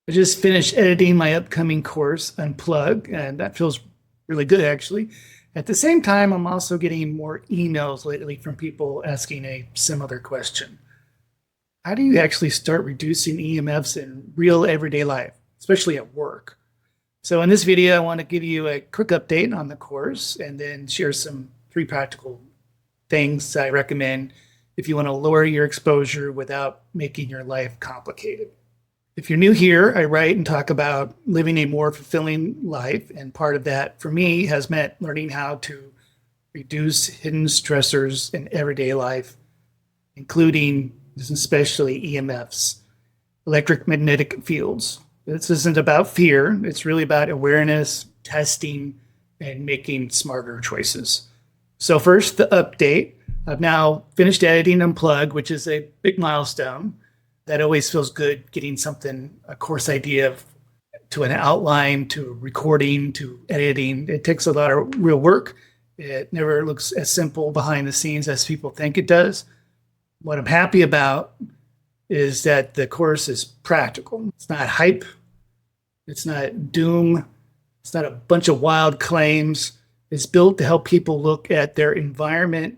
I just finished editing my upcoming course, Unplug, and that feels really good actually. At the same time, I'm also getting more emails lately from people asking a similar question. How do you actually start reducing EMFs in real everyday life, especially at work? So in this video, I want to give you a quick update on the course and then share some 3 practical things I recommend if you want to lower your exposure without making your life complicated. If you're new here, I write and talk about living a more fulfilling life. And part of that for me has meant learning how to reduce hidden stressors in everyday life, including especially EMFs, electromagnetic fields. This isn't about fear. It's really about awareness, testing, and making smarter choices. So first, the update. I've now finished editing Unplug, which is a big milestone. That always feels good, getting something, a course idea to an outline, to recording, to editing. It takes a lot of real work. It never looks as simple behind the scenes as people think it does. What I'm happy about is that the course is practical. It's not hype. It's not doom. It's not a bunch of wild claims. It's built to help people look at their environment,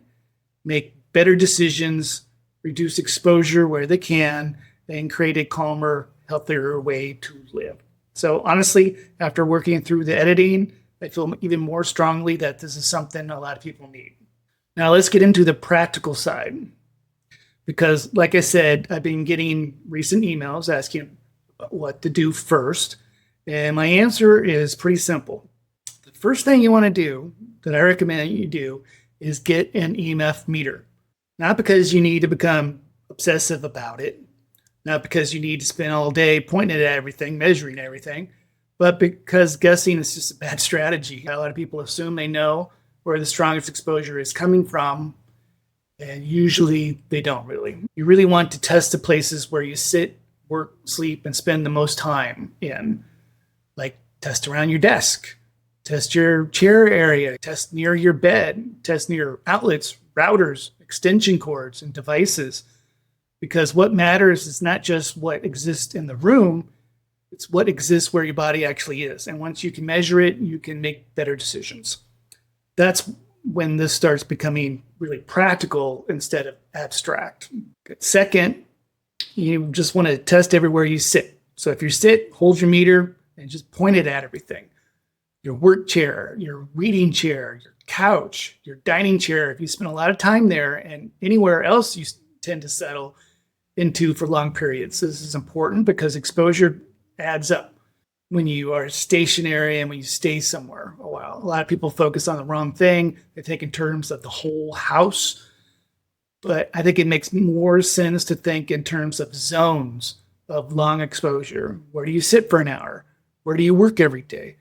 make better decisions, reduce exposure where they can, and create a calmer, healthier way to live. So honestly, after working through the editing, I feel even more strongly that this is something a lot of people need. Now let's get into the practical side. Because like I said, I've been getting recent emails asking what to do first. And my answer is pretty simple. The first thing you want to do that I recommend you do is get an EMF meter. Not because you need to become obsessive about it, not because you need to spend all day pointing at everything, measuring everything, but because guessing is just a bad strategy. A lot of people assume they know where the strongest exposure is coming from, and usually they don't really. You really want to test the places where you sit, work, sleep, and spend the most time in. Like test around your desk, test your chair area, test near your bed, test near outlets, routers, extension cords, and devices. Because what matters is not just what exists in the room, it's what exists where your body actually is. And once you can measure it, you can make better decisions. That's when this starts becoming really practical instead of abstract. Second, you just want to test everywhere you sit. So if you sit, hold your meter and just point it at everything. Your work chair, your reading chair, your couch, your dining chair, if you spend a lot of time there, and anywhere else you tend to settle into for long periods. This is important because exposure adds up when you are stationary and when you stay somewhere a while. A lot of people focus on the wrong thing. They think in terms of the whole house, but I think it makes more sense to think in terms of zones of long exposure. Where do you sit for an hour? Where do you work every day?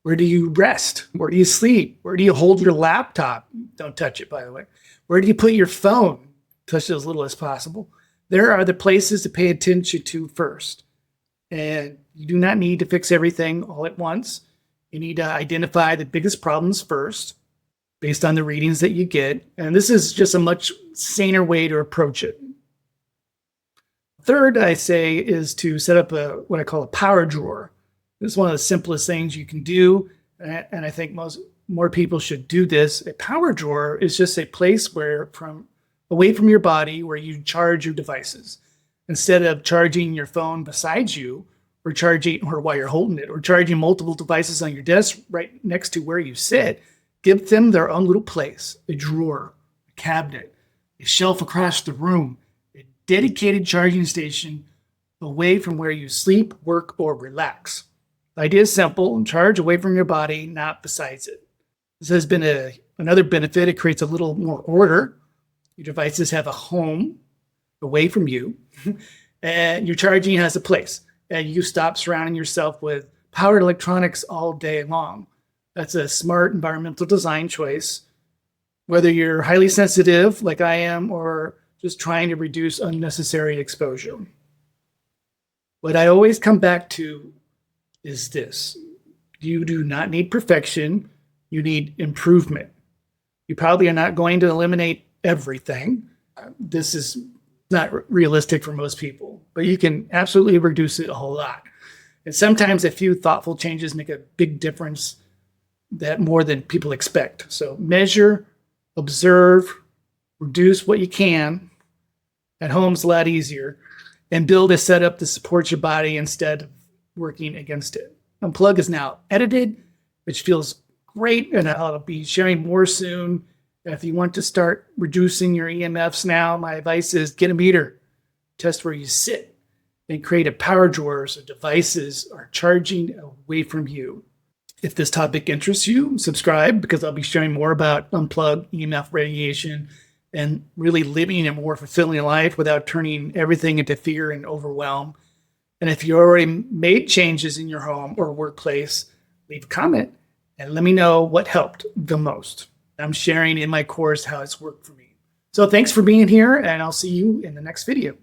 Where do you rest? Where do you sleep? Where do you hold your laptop? Don't touch it, by the way. Where do you put your phone? Touch it as little as possible. There are the places to pay attention to first. And you do not need to fix everything all at once. You need to identify the biggest problems first based on the readings that you get. And this is just a much saner way to approach it. Third, I say, is to set up what I call a power drawer. This is one of the simplest things you can do, and I think more people should do this. A power drawer is just a place where, away from your body, where you charge your devices. Instead of charging your phone beside you, or while you're holding it, or charging multiple devices on your desk right next to where you sit, give them their own little place, a drawer, a cabinet, a shelf across the room, a dedicated charging station away from where you sleep, work, or relax. The idea is simple: charge away from your body, not besides it. This has been another benefit. It creates a little more order. Your devices have a home away from you, and your charging has a place. And you stop surrounding yourself with powered electronics all day long. That's a smart environmental design choice. Whether you're highly sensitive, like I am, or just trying to reduce unnecessary exposure. What I always come back to is this: you do not need perfection, you need improvement. You probably are not going to eliminate everything. This is not realistic for most people, but you can absolutely reduce it a whole lot. And sometimes a few thoughtful changes make a big difference, that more than people expect. So measure, observe, reduce what you can. At home's a lot easier. And build a setup to support your body instead of working against it. Unplug is now edited, which feels great, and I'll be sharing more soon. If you want to start reducing your EMFs now, my advice is get a meter, test where you sit, and create a power drawer so devices are charging away from you. If this topic interests you, subscribe, because I'll be sharing more about unplug, EMF radiation, and really living a more fulfilling life without turning everything into fear and overwhelm. And if you already made changes in your home or workplace, leave a comment and let me know what helped the most. I'm sharing in my course how it's worked for me. So thanks for being here, and I'll see you in the next video.